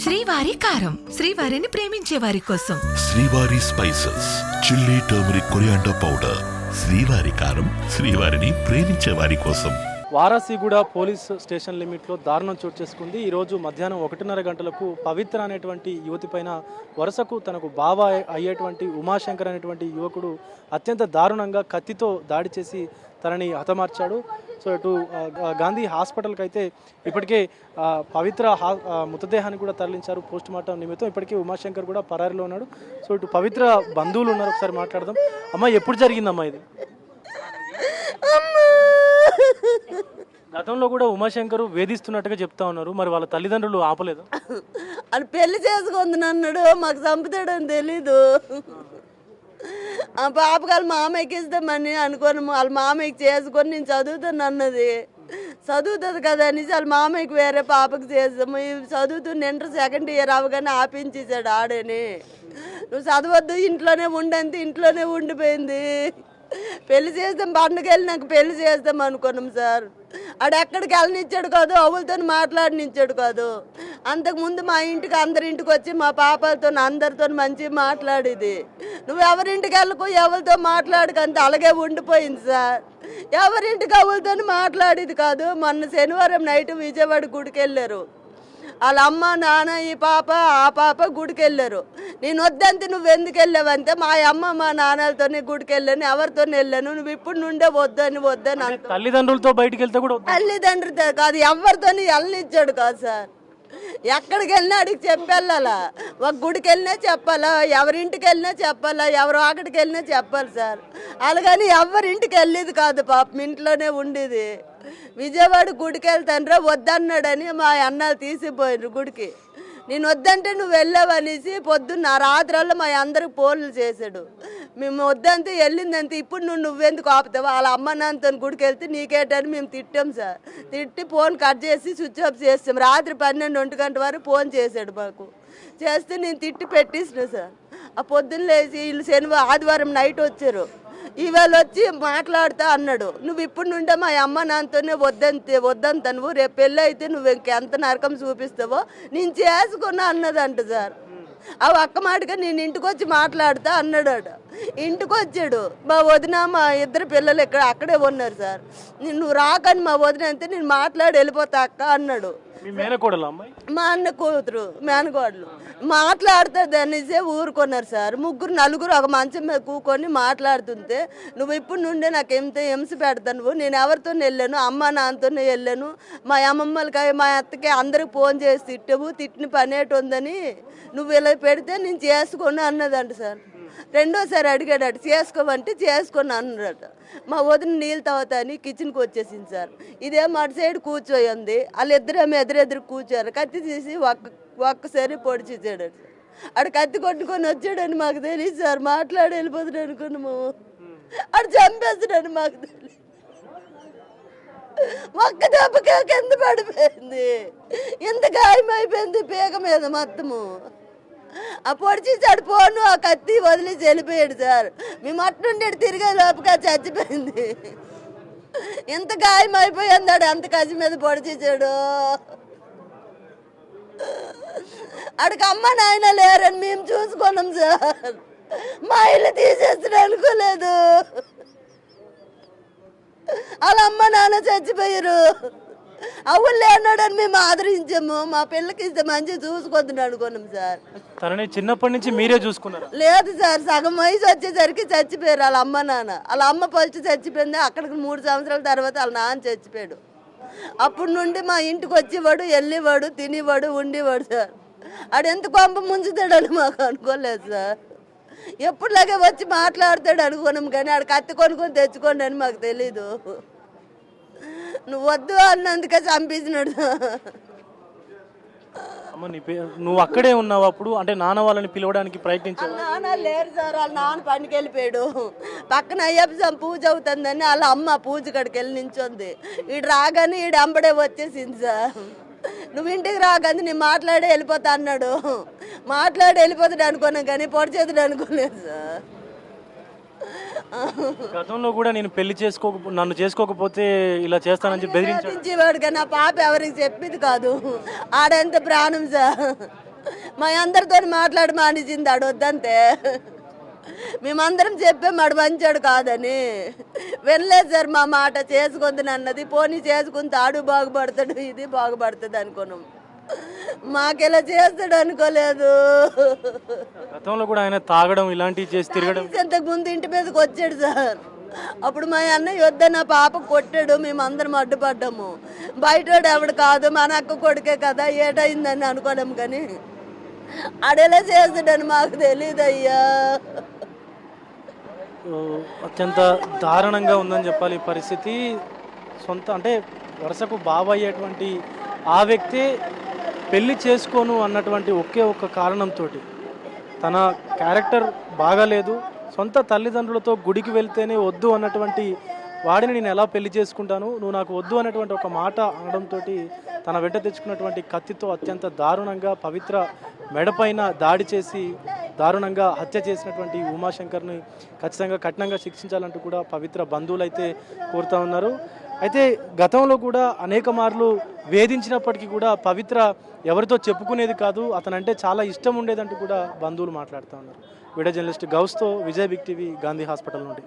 శ్రీవారి కారం, శ్రీవారిని ప్రేమించే వారి కోసం. శ్రీవారి spices, chilli, turmeric, coriander powder. శ్రీవారి కారం, శ్రీవారిని ప్రేమించే వారి కోసం. వారాసిగూడ పోలీస్ స్టేషన్ లిమిట్లో దారుణం చోటు చేసుకుంది. ఈరోజు మధ్యాహ్నం 1:30 గంటలకు పవిత్ర అనేటువంటి యువతి పైన వరుసకు తనకు బావ అయ్యేటువంటి ఉమాశంకర్ అనేటువంటి యువకుడు అత్యంత దారుణంగా కత్తితో దాడి చేసి తనని హతమార్చాడు. సో ఇటు గాంధీ హాస్పిటల్కి అయితే ఇప్పటికే పవిత్ర మృతదేహాన్ని కూడా తరలించారు పోస్ట్ మార్టం నిమిత్తం. ఇప్పటికే ఉమాశంకర్ కూడా పరారిలో ఉన్నాడు. సో ఇటు పవిత్ర బంధువులు ఉన్నారు, ఒకసారి మాట్లాడదాం. అమ్మ, ఎప్పుడు జరిగిందమ్మా ఇది? గతంలో కూడా ఉమాశంకర్ వేధిస్తున్నట్టుగా చెప్తా ఉన్నారు, మరి వాళ్ళ తల్లిదండ్రులు ఆపలేదు? అని పెళ్లి చేసుకుంది అన్నాడు, మాకు చంపుతాడని తెలీదు. ఆ పాపకి వాళ్ళ మామయ్యకి ఇస్తామని అనుకోని వాళ్ళ మామయ్యకి చేసుకొని నేను చదువుతాను అన్నది. చదువుతుంది కదా అనేసి వాళ్ళ మామయ్యకి వేరే పాపకి చేస్తాము. చదువుతున్న ఇంటర్ సెకండ్ ఇయర్ అవగానే ఆపించేసాడు ఆడని. నువ్వు చదవద్దు, ఇంట్లోనే ఉండంతే, ఇంట్లోనే ఉండిపోయింది. పెళ్లి చేస్తాం, పండుగ వెళ్ళి నాకు పెళ్లి చేస్తాం అనుకున్నాం సార్. ఆడు ఎక్కడికి వెళ్ళనిచ్చాడు కాదు, అవులతో మాట్లాడనిచ్చాడు కాదు. అంతకుముందు మా ఇంటికి అందరింటికి వచ్చి మా పాపలతో అందరితో మంచిగా మాట్లాడేది. నువ్వు ఎవరింటికి వెళ్ళకు, ఎవరితో మాట్లాడకంత అలాగే ఉండిపోయింది సార్. ఎవరింటికి అవులతో మాట్లాడేది కాదు. మొన్న శనివారం నైట్ విజయవాడ గుడికి వెళ్ళారు. వాళ్ళ అమ్మ నాన్న ఈ పాప ఆ పాప గుడికి వెళ్ళారు. నేను వద్దంతే, నువ్వు ఎందుకు వెళ్ళావంటే మా అమ్మ మా నాన్నలతోనే గుడికి వెళ్ళాను, ఎవరితో వెళ్ళాను, నువ్వు ఇప్పుడు నుండే వద్దని తల్లిదండ్రులతో బయటికి వెళ్తే కూడా తల్లిదండ్రులతో కాదు, ఎవరితో వెళ్ళనిచ్చాడు కాదు సార్. ఎక్కడికి వెళ్ళినా అడిగి చెప్పెళ్ళాలా, ఒక గుడికి వెళ్ళినా చెప్పాలా, ఎవరింటికి వెళ్ళినా చెప్పాలా, ఎవరు అక్కడికి వెళ్ళినా చెప్పాలి సార్. అలాగని ఎవరింటికి వెళ్ళేది కాదు, పాపం ఇంట్లోనే ఉండేది. విజయవాడ గుడికి వెళ్తానరా వద్దన్నాడని మా అన్నలు తీసిపోయినారు గుడికి. నేను వద్దంటే నువ్వు వెళ్ళావనేసి పొద్దున్న రాత్రల్లో మా అందరికి ఫోన్లు చేశాడు. మేము వద్దంతే వెళ్ళిందంతే, ఇప్పుడు నువ్వెందుకు ఆపుతావు, వాళ్ళ అమ్మ నాన్నతో గుడికి వెళ్తే నీకేటని మేము తిట్టాం సార్. తిట్టి ఫోన్ కట్ చేసి స్విచ్ ఆఫ్ చేస్తాం. రాత్రి 12-1 గంట వరకు ఫోన్ చేశాడు మాకు. చేస్తే నేను తిట్టి పెట్టేసిన సార్. ఆ పొద్దున్న లేచి వీళ్ళు ఆదివారం నైట్ వచ్చారు. ఇవాళ వచ్చి మాట్లాడుతా అన్నాడు, నువ్వు ఇప్పుడు నుండే మా అమ్మ నాన్నతోనే వద్దంత, నువ్వు రేపు పెళ్ళి అయితే నువ్వు ఇంకెంత నరకం చూపిస్తావో నేను చేసుకున్నా అన్నదంట సార్. అవి అక్క మాటగా నేను ఇంటికి వచ్చి మాట్లాడుతా అన్నాడు. ఇంటికి వచ్చాడు. మా వదిన మా ఇద్దరు పిల్లలు అక్కడే ఉన్నారు సార్. నువ్వు రాకని మా వదిన అంతే, నేను మాట్లాడి వెళ్ళిపోతా అక్క అన్నాడు. మా అన్న కూతురు మేనకోడలు మాట్లాడుతుంది అనేసే ఊరుకున్నారు సార్. నలుగురు ఒక మంచం మీద కూకొని మాట్లాడుతుంటే, నువ్వు ఇప్పుడు నుండే నాకు ఎంత హింస పెడతాను, నేను ఎవరితో వెళ్ళాను, అమ్మ నాన్నతోనే వెళ్ళాను, మా అమ్మమ్మలకి మా అత్తకి అందరికి ఫోన్ చేసి తిట్టవు, తిట్టిన పనేటి ఉందని నువ్వు ఇలా పెడితే నేను చేసుకొని అన్నదంట సార్. రెండోసారి అడిగాడట, చేసుకోమంటే చేసుకొని అన్నాడట. మా వదిన నీళ్ళు తాగుతా అని కిచెన్కి వచ్చేసింది సార్. ఇదేమో అటు సైడ్ కూర్చోయింది, వాళ్ళిద్దరేమో ఎదురెదురు కూర్చోరు. కత్తి తీసి ఒక్కసారి పొడిచేసాడు. ఆడు కత్తి కొట్టుకొని వచ్చాడని మాకు తెలియదు సార్. మాట్లాడి వెళ్ళిపోతున్నాడు అనుకున్నాము, ఆడు చంపేస్తాడని మాకు తెలియదు. ఒక్క దెబ్బకే కింద పడిపోయింది, ఎంత గాయమైపోయింది పీక మీద మొత్తము. ఆ పొడిచేసాడు ఫోను, ఆ కత్తి వదిలేసి వెళ్ళిపోయాడు సార్. మేము అట్నుండి తిరిగే లోపుగా చచ్చిపోయింది. ఎంత గాయం అయిపోయిందాడు, అంత కసి మీద పొడిచేసాడు. అడికి అమ్మ నాయన లేరని మేము చూసుకున్నాం సార్. మా ఇల్లు తీసేస్తాడు అనుకోలేదు. వాళ్ళ అమ్మ నాన్న చచ్చిపోయారు. అవులే అన్నాడని మేము ఆదరించాము. మా పిల్లకి ఇస్తే మంచిగా చూసుకొద్దు అనుకున్నాం సార్. తనని చిన్నప్పటి నుంచి మీరే చూసుకున్నారు? లేదు సార్, సగం వయసు వచ్చేసరికి చచ్చిపోయారు వాళ్ళ అమ్మ నాన్న. వాళ్ళ అమ్మ ఫస్ట్ చచ్చిపోయింది, అక్కడికి 3 సంవత్సరాల తర్వాత వాళ్ళ నాన్న చచ్చిపోయాడు. అప్పటి నుండి మా ఇంటికి వచ్చేవాడు, వెళ్ళేవాడు, తినేవాడు, ఉండేవాడు సార్. ఆడు ఎంత కొంప ముంచుతాడని మాకు అనుకోలేదు సార్. ఎప్పుడులాగే వచ్చి మాట్లాడతాడు అనుకున్నాం, కానీ ఆడు కత్తి కొనుక్కొని తెచ్చుకోండి అని మాకు తెలీదు. నువ్వు వద్దు అన్నందుకే చంపేసినాడు. నువ్వు అక్కడే ఉన్నావు అప్పుడు? అంటే నాన్న వాళ్ళని పిలవడానికి ప్రయత్నించావు? నాన్న లేరు సార్, వాళ్ళ నాన్న పనికి వెళ్ళిపోయాడు. పక్కన అయ్యప్ప పూజ అవుతుందని వాళ్ళ అమ్మ పూజ కాడికి వెళ్ళి నించుంది. ఈడు రాగానే ఈడు అంబడే వచ్చేసింది సార్. నువ్వు ఇంటికి రాగానే నేను మాట్లాడే వెళ్ళిపోతా అన్నాడు. మాట్లాడి వెళ్ళిపోతాడు అనుకున్నాం, కానీ పొడిచేతాడు అనుకోలేదు సార్. గతంలో కూడా నేను నన్ను చేసుకోకపోతే ఇలా చేస్తానని బెదిరించాడు. కానీ ఆ పాప ఎవరికి చెప్పింది కాదు. ఆడంత ప్రాణం సార్. మా అందరితో మాట్లాడి మానేసింది ఆడు వద్దంతే. మేమందరం చెప్పాం ఆడు మంచాడు కాదని. వెళ్ళలేదు సార్ మా మాట. చేసుకుంది అన్నది, పోనీ చేసుకుంది ఆడు బాగుపడతాడు, ఇది బాగుపడుతుంది అనుకున్నాం. మాకెలా చేస్తాడు అనుకోలేదు. గతంలో కూడా ఆయన తాగడం ఇలాంటివి చేసి తిరగడం. ఇంతకు ముందు ఇంటి మీదకి వచ్చాడు సార్. అప్పుడు మా అన్నయ్య వద్ద నా పాప కొట్టాడు, మేమందరం అడ్డుపడ్డాము. బయటోడు ఎవడు కాదు, మన అక్క కొడుకే కదా, ఏటైందని అనుకోలేము. కానీ ఆడెలా చేస్తాడని మాకు తెలియదు అయ్యా. అత్యంత దారుణంగా ఉందని చెప్పాలి ఈ పరిస్థితి. సొంత అంటే వరుసకు బావ అయ్యేటువంటి ఆ వ్యక్తి పెళ్లి చేసుకోను అన్నటువంటి ఒకే ఒక్క కారణంతో తన క్యారెక్టర్ బాగాలేదు, సొంత తల్లిదండ్రులతో గుడికి వెళ్తేనే వద్దు అన్నటువంటి వాడిని నేను ఎలా పెళ్లి చేసుకుంటాను, నువ్వు నాకు వద్దు అనేటువంటి ఒక మాట అనడంతో తన వెంట తెచ్చుకున్నటువంటి కత్తితో అత్యంత దారుణంగా పవిత్ర మెడపైన దాడి చేసి దారుణంగా హత్య చేసినటువంటి ఉమాశంకర్ని ఖచ్చితంగా కఠినంగా శిక్షించాలంటూ కూడా పవిత్ర బంధువులు అయితే కోరుతా ఉన్నారు. అయితే గతంలో కూడా అనేక మార్లు వేధించినప్పటికీ కూడా పవిత్ర ఎవరితో చెప్పుకునేది కాదు, అతనంటే చాలా ఇష్టం ఉండేదంటూ కూడా బంధువులు మాట్లాడుతూ ఉన్నారు. వీడియో జర్నలిస్ట్ గౌస్తో Vijay big TV, Gandhi hospital నుండి.